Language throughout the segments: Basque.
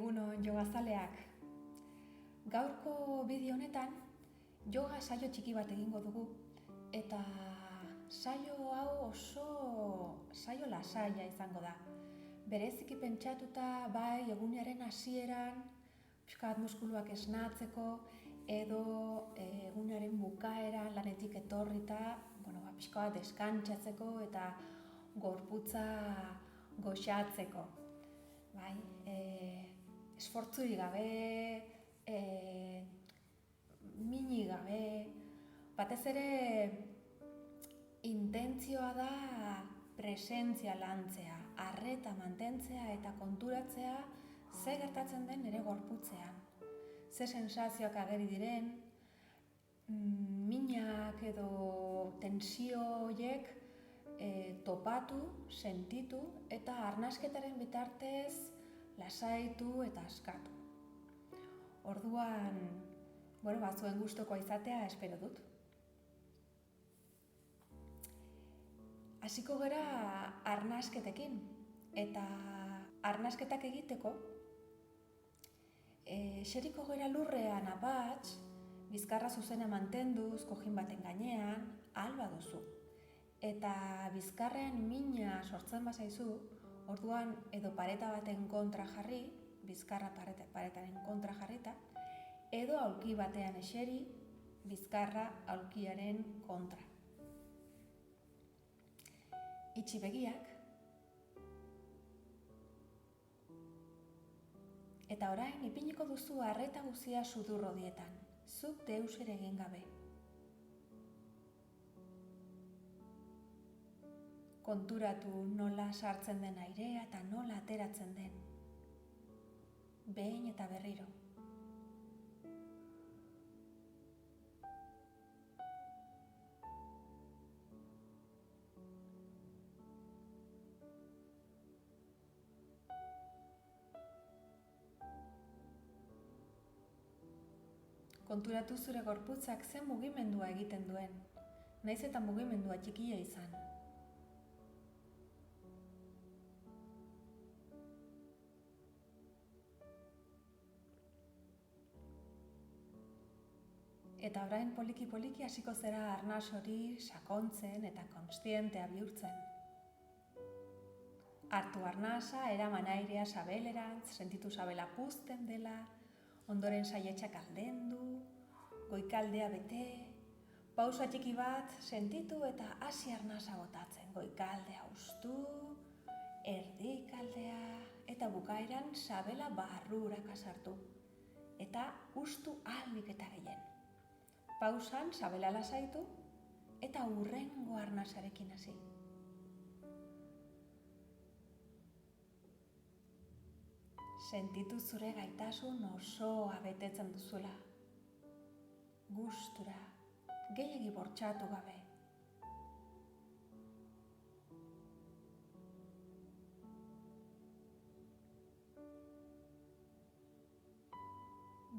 Egunon jogazaleak. Gaurko bideo honetan yoga saio txiki bat egingo dugu eta saio hau oso saio lasaia izango da. Bereziki pentsatuta bai egunaren hasieran pixkat muskuluak esnatzeko edo egunaren bukaeran lanetik etorrita, pixkat deskantsatzeko eta gorputza goxatzeko. Bai, esfortzurik gabe, minik gabe, batez ere intentzioa da presentzia lantzea, arreta mantentzea eta konturatzea ze gertatzen den nire gorputzean. Ze sensazioak ageri diren, minak edo tensio horiek topatu, sentitu eta arnasketaren bitartez lasaitu eta askatu. Orduan, zuen gustukoa izatea espero dut. Hasiko gara arnasketekin eta arnasketak egiteko eseriko gara lurrean apatx, bizkarra zuzena mantenduz, kojin baten gainean, alba duzu. Eta bizkarrean mina sortzen bazaizu, orduan edo pareta baten kontra jarri, bizkarra paretaren kontra jarrita, edo aulki batean eseri, bizkarra aulkiaren kontra. Itxi begiak. Eta orain ipiniko duzu arreta guzia sudurrodietan, zuk deus ere egin gabe. Konturatu nola sartzen den airea eta nola ateratzen den. Behin eta berriro. Konturatu zure gorputzak zen mugimendua egiten duen, nahiz eta mugimendua txikia izan. Eta orain poliki-poliki hasiko zera arnas hori sakontzen eta kontzientea bihurtzen. Hartu arnasa, eraman airea sabelerantz, sentitu sabela puzten dela, ondoren saietxak aldendu, goikaldea bete, pausa txiki bat sentitu eta hasi arnasa botatzen. Goikaldea hustu, erdikaldea eta bukaeran sabela barruraka sartu. Eta hustu ahalik eta gehien. Pausan sabela lasaitu eta hurrengo arnasarekin hasi. Sentitu zure gaitasun osoa betetzen duzula. Gustura, gehiegi bortxatu gabe.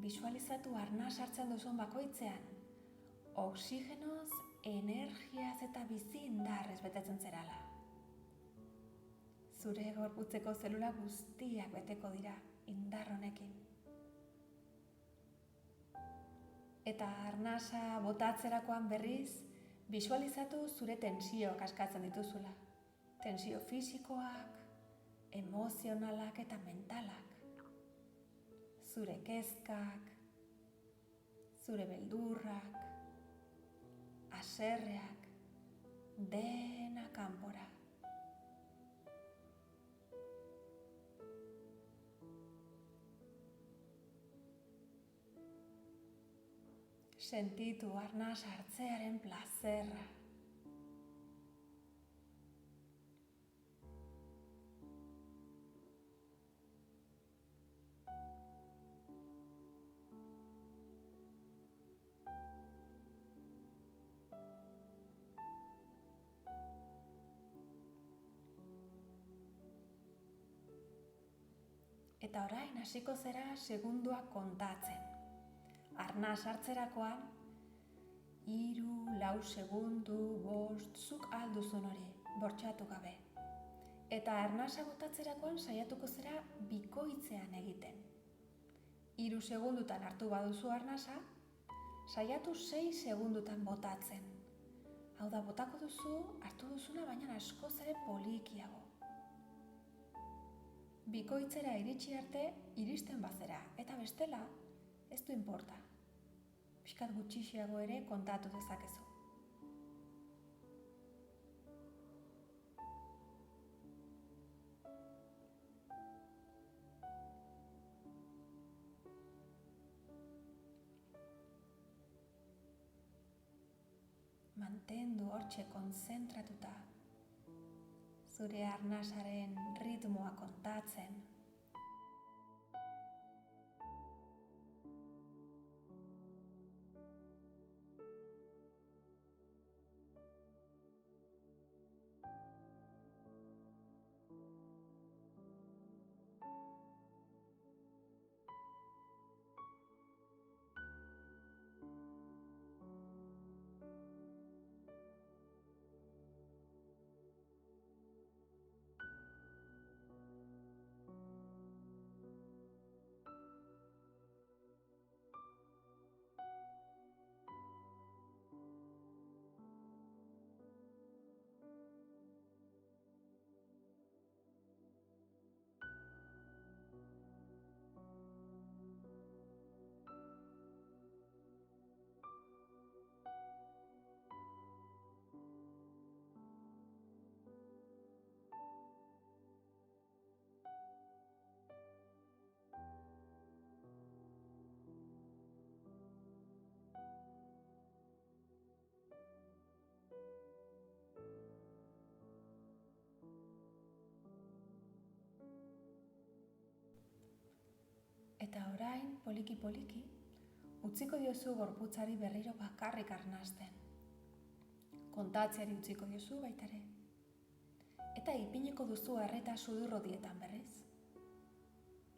Bisualizatu arnas hartzen duzun bakoitzean, oxigenoz, energiaz eta bizi indarrez betetzen zerala. Zure gorputzeko zelula guztiak beteko dira indar honekin. Eta arnasa botatzerakoan berriz, bisualizatu zure tentsioak askatzen dituzula. Tentsio fisikoak, emozionalak eta mentalak. Zure kezkak, zure beldurrak, haserreak, dena kanpora. Sentitu arnas hartzearen plazerra. Eta orain hasiko zera segunduak kontatzen. Arnas hartzerakoan, 3, 4 segundu, 5, zuk alduzun hori, bortxatu gabe. Eta arnasa botatzerakoan saiatuko zera bikoitzean egiten. 3 segundutan hartu baduzu arnasa, saiatu 6 segundutan botatzen. Hau da, botako duzu, hartu duzuna, baina askoz ere polikiago. Bikoitzera iritsi arte, iristen bazera, eta bestela, ez du inporta. Pixkat gutxixiago ere kontatu dezakezu. Mantendu hortxe konzentratuta, zure arnasaren ritmoa kontatzen. Eta orain, poliki-poliki, utziko diozu gorputzari berriro bakarrik arnasten. Kontatzeari utziko diozu baita ere. Eta ipiniko duzu arreta sudurrodietan berriz.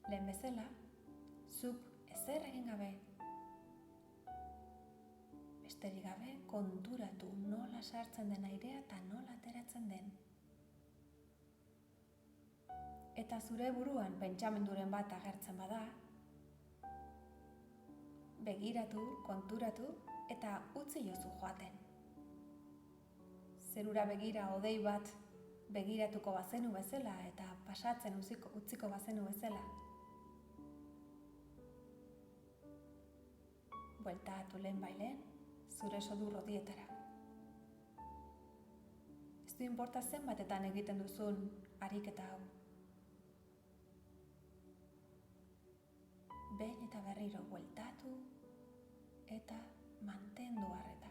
Lehen bezala, zuk ezer egin gabe. Besterik gabe, konturatu nola sartzen den airea eta nola ateratzen den. Eta zure buruan pentsamenduren bat agertzen bada, begiratu, konturatu eta utzi jozu joaten. Zerura begira hodei bat begiratuko bazenu bezala eta pasatzen utziko bazenu bezala. Bueltatu lehenbailen zure sudurrodietara. Ez du inporta zenbatetan egiten duzun ariketa hau. Behin eta berriro bueltatu eta mantendu arreta.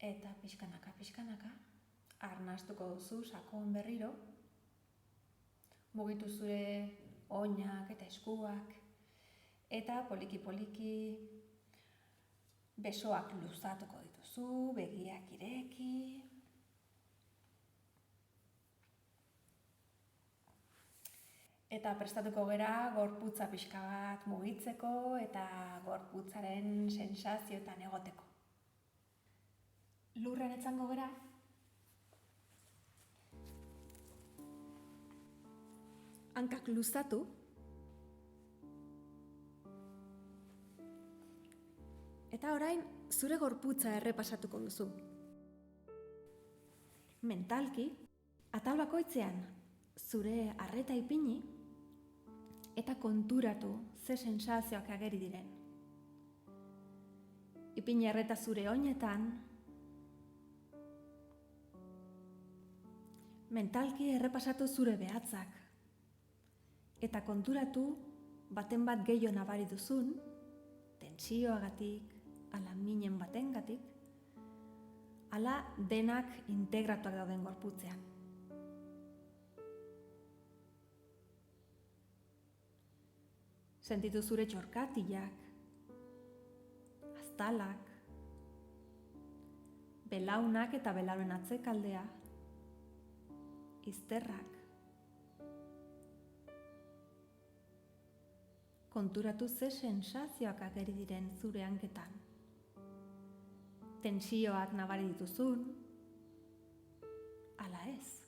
Eta pixkanaka, arnastuko duzu sakon berriro, mugitu zure oinak eta eskuak, eta poliki besoak luzatuko dituzu, begiak ireki. Eta prestatuko gera gorputza pixka bat mugitzeko eta gorputzaren sensazioetan egoteko. Lurrean etzango gera. Hankak luzatu. Eta orain zure gorputza errepasatuko duzu. Mentalki, atal bakoitzean zure arreta ipini eta konturatu ze sensazioak ageri diren. Ipini arreta zure oinetan, mentalki errepasatu zure behatzak eta konturatu baten bat gehiago nabari duzun, tentsioagatik, ala minen batengatik, ala denak integratuak dauden gorputzean. Sentitu zure txorkatilak, aztalak, belaunak eta belaunen atzekaldea, izterrak. Konturatu ze sensazioak ageri diren zure hanketan. Tentsioak nabari dituzun, ala ez.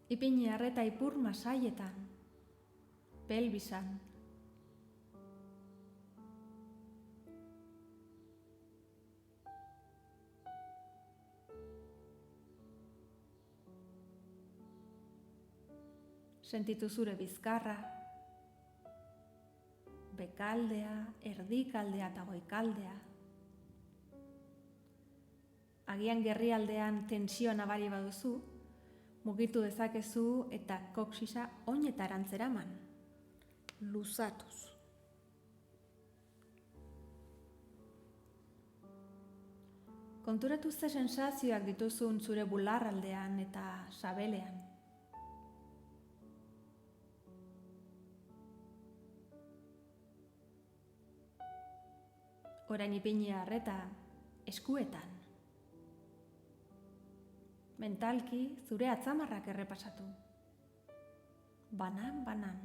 Ipini arreta ipur masaietan, pelbisan. Sentitu zure bizkarra, bekaldea, erdikaldea eta goikaldea. Agian gerrialdean tentsioa nabari baduzu, mugitu dezakezu eta koksisa oinetarantz eraman, luzatuz. Konturatu ze sensazioak dituzun zure bularraldean eta sabelean. Orain ipini arreta eskuetan. Mentalki zure atzamarrak errepasatu. Banan.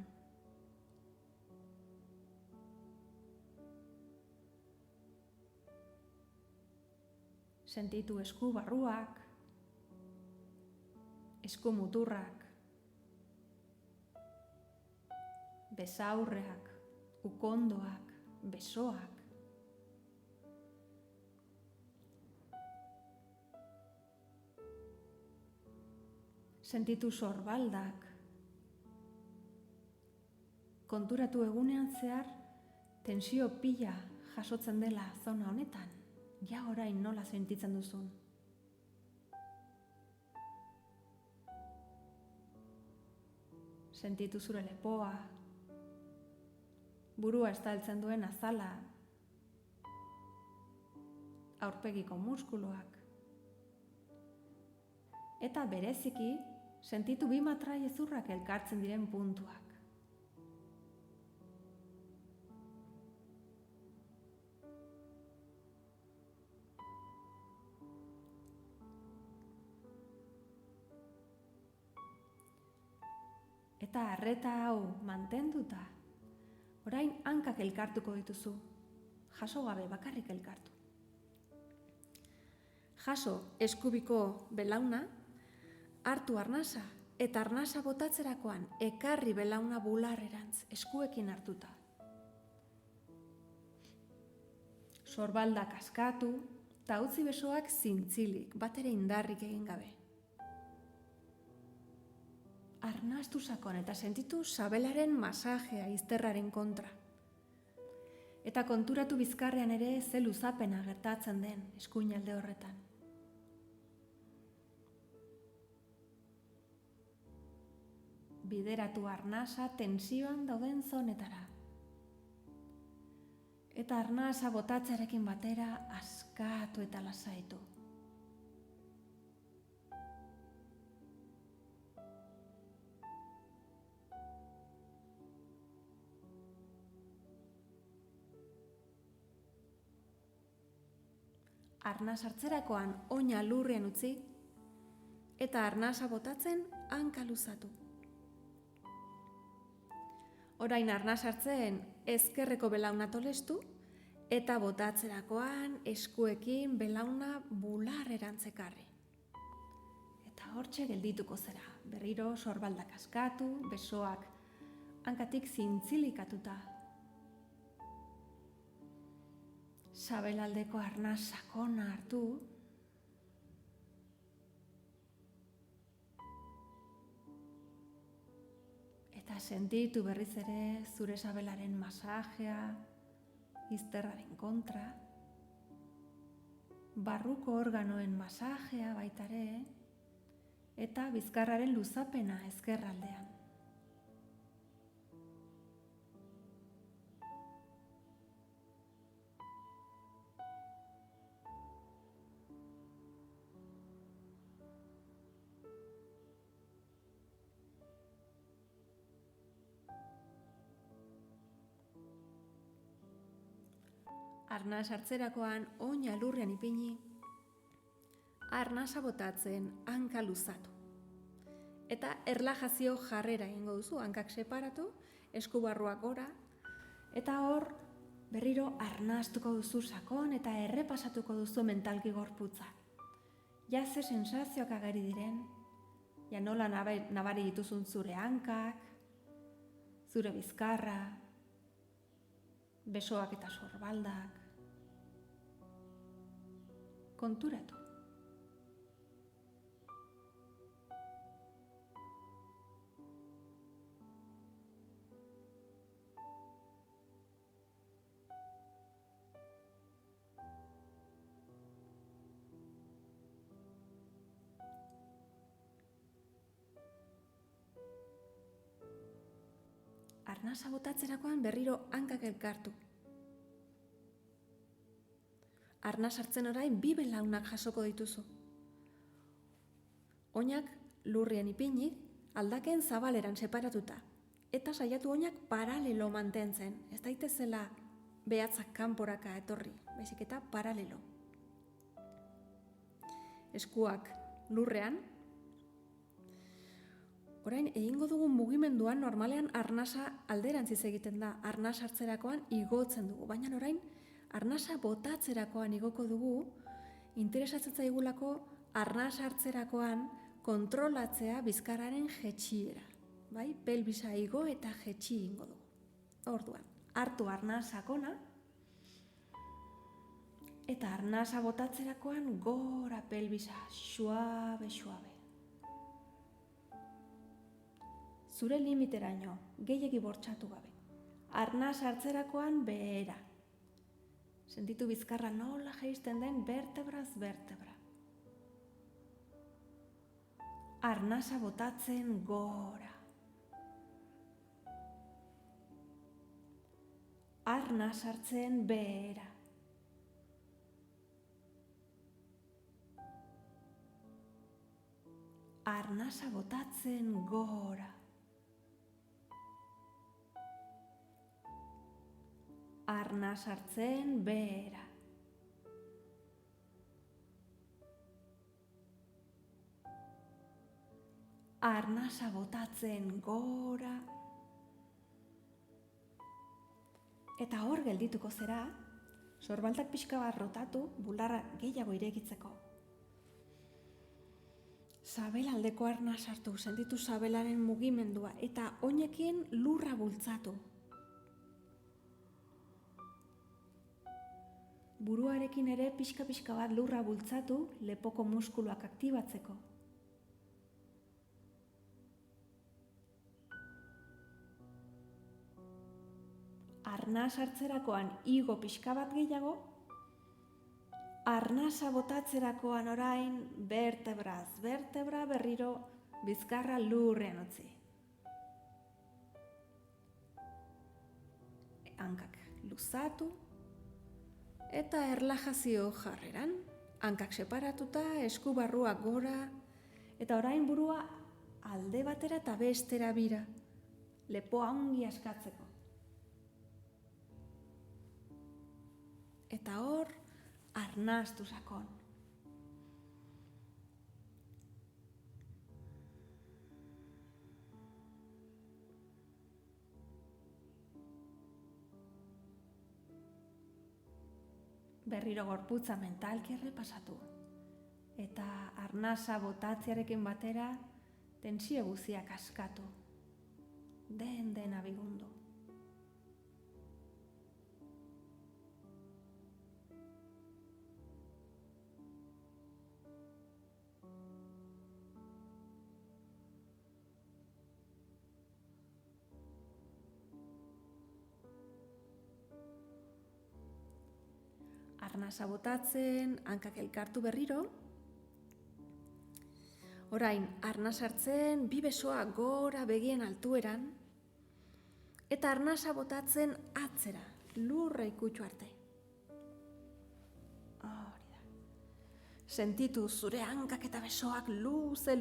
Sentitu esku barruak, esku muturrak, besaurreak, ukondoak, besoak. Sentitu sorbaldak. Konturatu egunean zehar tensio pila jasotzen dela zona honetan, ja orain nola sentitzen duzun. Sentitu zure lepoa, burua estaltzen duen azala, aurpegiko muskuluak. Eta bereziki, sentitu bi matraiezurrak elkartzen diren puntuak. Eta arreta hau mantenduta, orain hankak elkartuko dituzu, jaso gabe bakarrik elkartu. Jaso eskubiko belauna, hartu arnasa eta arnasa botatzerakoan ekarri belauna bularrerantz eskuekin hartuta. Sorbaldak askatu eta utzi besoak zintzilik, bat ere indarrik egin gabe. Arnastu sakon eta sentitu sabelaren masajea izterraren kontra. Eta konturatu bizkarrean ere ze luzapena gertatzen den eskuinalde horretan. Bideratu arnasa tentsioan dauden zonetara. eta arnasa botatzearekin batera askatu eta lasaitu. Arnas hartzerakoan oina lurrean utzi eta arnasa botatzen hanka luzatu. Orain arnas hartzen ezkerreko belauna tolestu eta botatzerakoan eskuekin belauna bularrerantz ekarri. Eta hortxe geldituko zera, berriro sorbaldak askatu, besoak hankatik zintzilikatuta. Sabelaldeko arnas sakona hartu, eta sentitu berriz ere zure sabelaren masajea, izterraren kontra, barruko organoen masajea baita ere, eta bizkarraren luzapena ezkerraldean. Arnas hartzerakoan oina lurrean ipini, arnasa botatzen hanka luzatu. Eta erlajazio jarrera egingo duzu, hankak separatu, eskubarruak gora, eta hor berriro arnastuko duzu sakon eta errepasatuko duzu mentalki gorputza. Ja ze sensazioak ageri diren, ja nola nabari dituzun zure hankak, zure bizkarra, besoak eta sorbaldak. Konturatu. Arnasa botatzerakoan berriro hankak elkartu. Arnas hartzen orain bi belaunak jasoko dituzu. Oinak lurrean ipini, aldaken zabaleran separatuta. Eta saiatu oinak paralelo mantentzen. Ez daitezela behatzak kanporaka etorri, baizik eta paralelo. Eskuak lurrean. Orain egingo dugun mugimenduan normalean arnasa alderantziz egiten da. Arnas hartzerakoan igotzen dugu, baina orain arnasa botatzerakoan igoko dugu, interesatzen zaigulako arnas hartzerakoan kontrolatzea bizkarraren jetsiera. Bai? Pelbisa igo eta jetsi ingo dugu. Orduan, hartu arnas sakona, eta arnasa botatzerakoan gora pelbisa, suabe. Zure limiteraino, gehiegi bortxatu gabe. Arnas hartzerakoan behera. Sentitu bizkarra nola jaisten den bertebraz bertebra. Arnasa botatzen gora. Arnas hartzen behera. Arnasa botatzen gora. Arnas hartzen behera. Arnasa botatzen gora. Eta hor geldituko zera, sorbaldak pixka bat rotatu, bularra gehiago irekitzeko. Sabelaldeko arnas hartu, sentitu sabelaren mugimendua, eta oinekin lurra bultzatu. Buruarekin ere pixka bat lurra bultzatu lepoko muskuluak aktibatzeko. Arnas hartzerakoan igo pixka bat gehiago, arnasa botatzerakoan orain bertebraz bertebra berriro bizkarra lurrean utzi. Hankak luzatu Eta erlajazio jarreran, hankak separatuta, esku barruak gora, eta orain burua alde batera eta bestera bira, lepoa ongi askatzeko. Eta hor, arnastu sakon. Berriro gorputza mentalki errepasatu. Eta arnasa botatzearekin batera, tentsio guztiak askatu. Den abigundu. Arnasa botatzen, hankak elkartu berriro. Orain, arnasa hartzen, bi besoa gora begien altueran, eta arnasa botatzen atzera, lurra ikutxu arte. Hori da. Sentitu zure hankak eta besoak luze.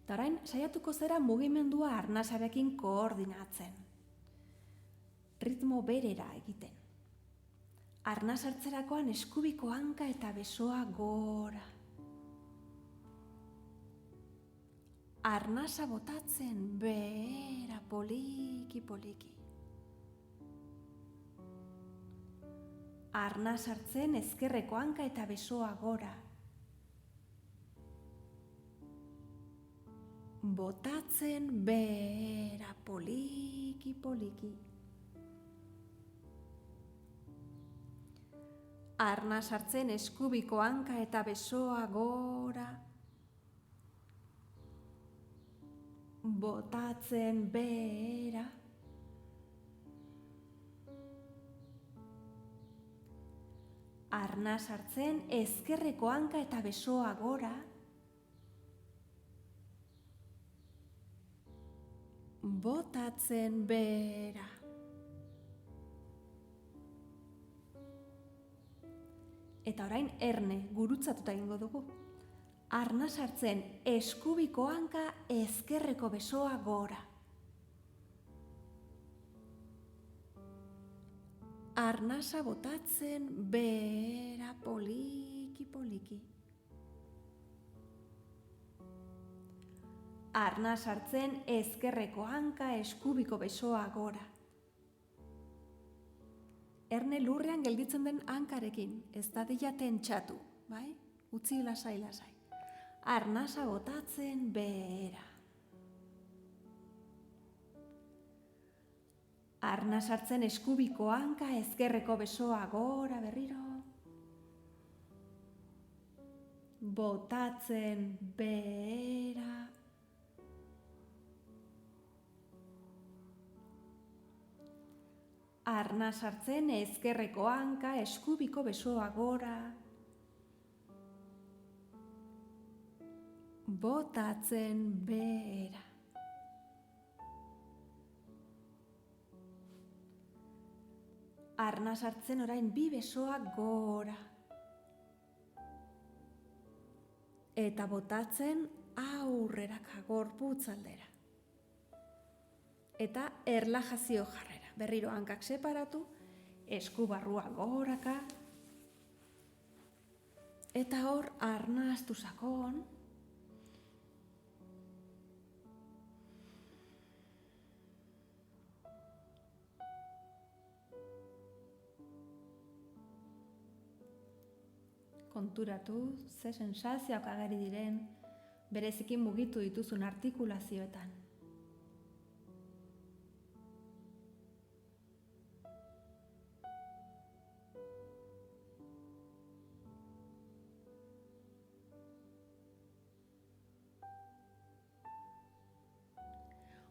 Eta orain, saiatuko zera mugimendua arnasarekin koordinatzen. Ritmo berera egiten. Arnas hartzerakoan eskubiko hanka eta besoa gora. Arnasa botatzen behera poliki. Arnas hartzen ezkerreko hanka eta besoa gora. Botatzen behera poliki. Arnas hartzen eskubiko hanka eta besoa gora. Botatzen behera. Arnas hartzen ezkerreko hanka eta besoa gora. Botatzen behera. Eta orain erne gurutzatuta egingo dugu. Arnas hartzen eskubiko hanka ezkerreko besoa gora. Arnasa botatzen behera poliki. Arnas hartzen ezkerreko hanka eskubiko besoa gora. Erne lurrean gelditzen den hankarekin, ez dadila tentsatu, bai? Utzi lasai. Arnasa botatzen behera. Arnas hartzen eskubiko hanka ezkerreko besoa gora berriro. Botatzen behera. Arnas hartzen ezkerreko hanka eskubiko besoa gora. Botatzen behera. Arnas hartzen orain bi besoak gora. Eta botatzen aurreraka gorputz aldera. Eta erlajazio jarrera. Berriro hankak separatu, esku barrua goraka. Eta hor arnastu sakon. Konturatu ze sensazioak ageri diren, bereziki mugitu dituzun artikulazioetan.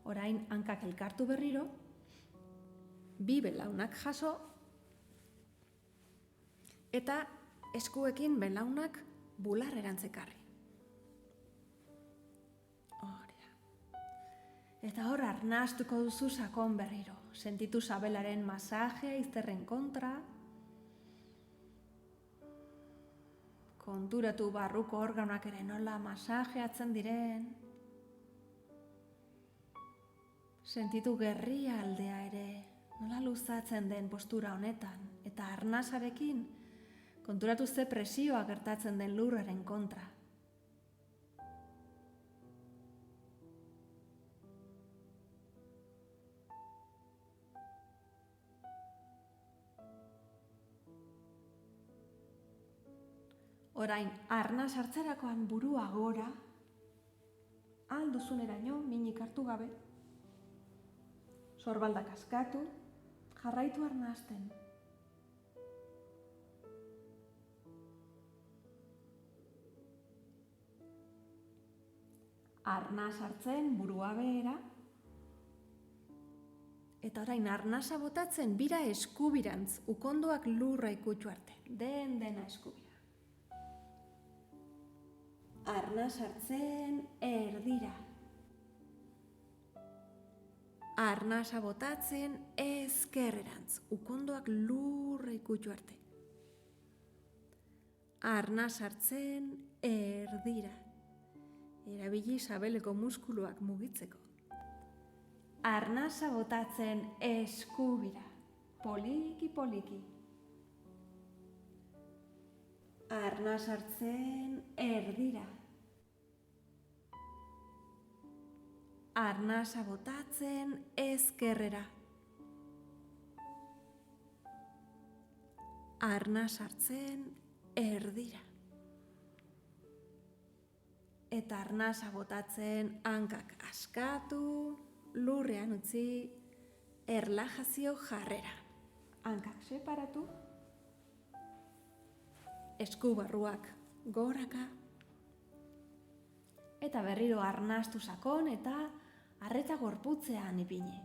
Orain hankak elkartu berriro, bi belaunak jaso, eta eskuekin belaunak bularrerantz ekarri. Hori da. Eta hor arnastuko duzu sakon berriro. Sentitu sabelaren masajea izterren kontra. Konturatu barruko organoak ere nola masajeatzen diren. Sentitu gerria aldea ere, nola luzatzen den postura honetan. Eta arnasarekin konturatu ze presioa gertatzen den lurraren kontra. Orain, arnas hartzerakoan burua gora, alduzuneraino minik hartu gabe, sorbaldak askatu, jarraitu arnasten. Arnas hartzen burua behera, eta orain arnasa botatzen bira eskubirantz, ukondoak lurra ikutu arte, dena eskubira. Arnas hartzen erdira. Arnasa botatzen ezkerrerantz, ukondoak lurra ikutu arte. Arnas hartzen erdira. Erabili sabeleko muskuluak mugitzeko. Arnasa botatzen eskubira, poliki. Arnas hartzen erdira. Arnasa botatzen ezkerrera. Arnas hartzen erdira. Eta arnasa botatzen hankak askatu, lurrean utzi, erlajazio jarrera. Hankak separatu. Eskubarruak goraka. Eta berriro arnastu sakon eta arreta gorputzean ipini.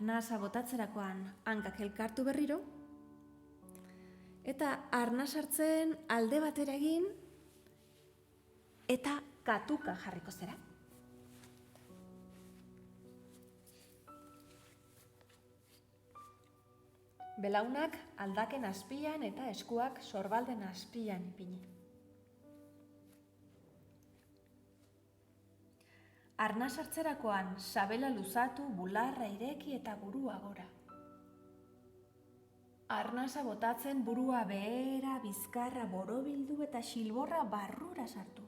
Arnasa botatzerakoan hankak elkartu berriro, eta arnas hartzen alde batera egin, eta katuka jarriko zera. Belaunak aldaken azpian eta eskuak sorbalden azpian ipini. Arnas hartzerakoan sabela luzatu, bularra ireki eta burua gora. Arnasa botatzen burua behera, bizkarra borobildu eta xilborra barrura sartu.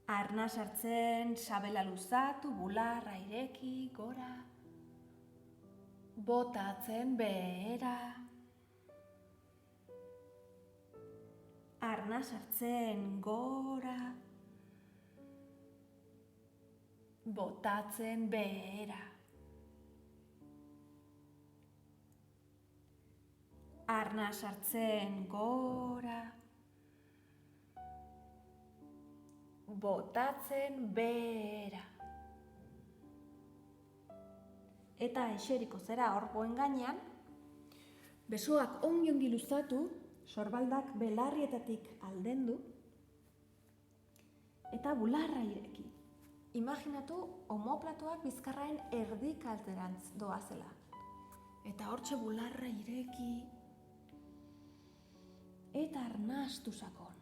Arnas hartzen sabela luzatu, bularra ireki, gora. Botatzen behera. Arnas hartzen gora. Botatzen behera. Arnas hartzen gora. Botatzen behera. Eta eseriko zera orpoen gainean, besoak ongi luzatu, sorbaldak belarrietatik aldendu, eta bularra ireki. Imaginatu omoplatoak bizkarraen erdikalterantz doazela. Eta hortxe bularra ireki eta arnastu sakon.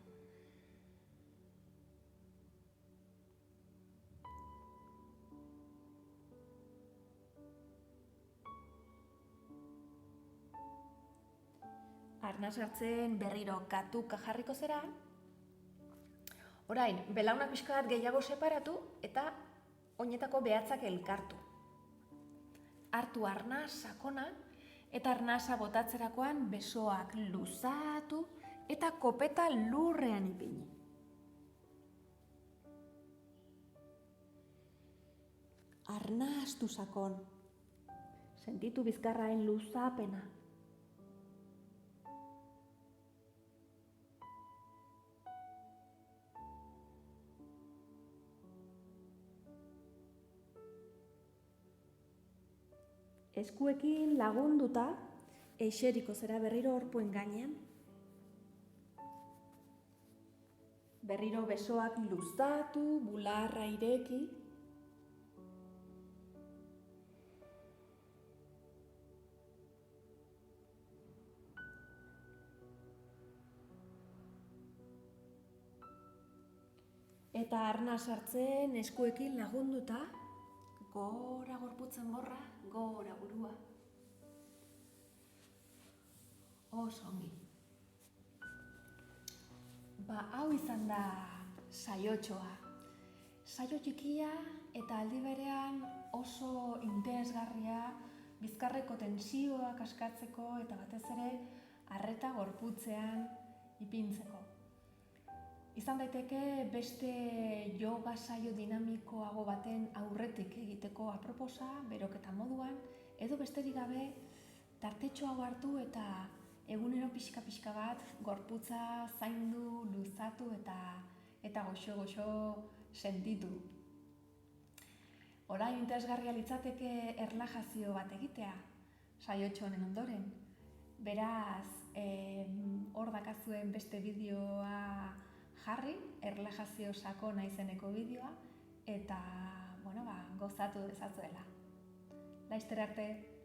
Arnas hartzen berriro katuka jarriko zera. Orain, belaunak pixka bat gehiago separatu eta oinetako behatzak elkartu. Hartu arnas sakona eta arnasa botatzerakoan besoak luzatu eta kopeta lurrean ipini. Arnastu sakon. Sentitu bizkarraen luzapena. Eskuekin lagunduta, eseriko zera berriro orpuen gainean. Berriro besoak luzatu, bularra ireki. Eta arna sartzen eskuekin lagunduta, gora gorputzen gorra, gora burua. Oso ongi. Hau izan da saiotxoa. Saio txikia eta aldi berean oso interesgarria bizkarreko tentsioak askatzeko eta batez ere arreta gorputzean ipintzeko. Izan daiteke beste yoga saio dinamikoago baten aurretik egiteko aproposa, beroketa moduan, edo besterik gabe tartetxo hau hartu eta egunero pixka bat gorputza zaindu, luzatu eta goxo sentitu. Orain interesgarria litzateke erlajazio bat egitea, saiotxo honen ondoren. Beraz, hor dakazuen beste bideoa jarri, erlajazio sakona izeneko bideoa, eta gozatu dezazuela. Laizter arte!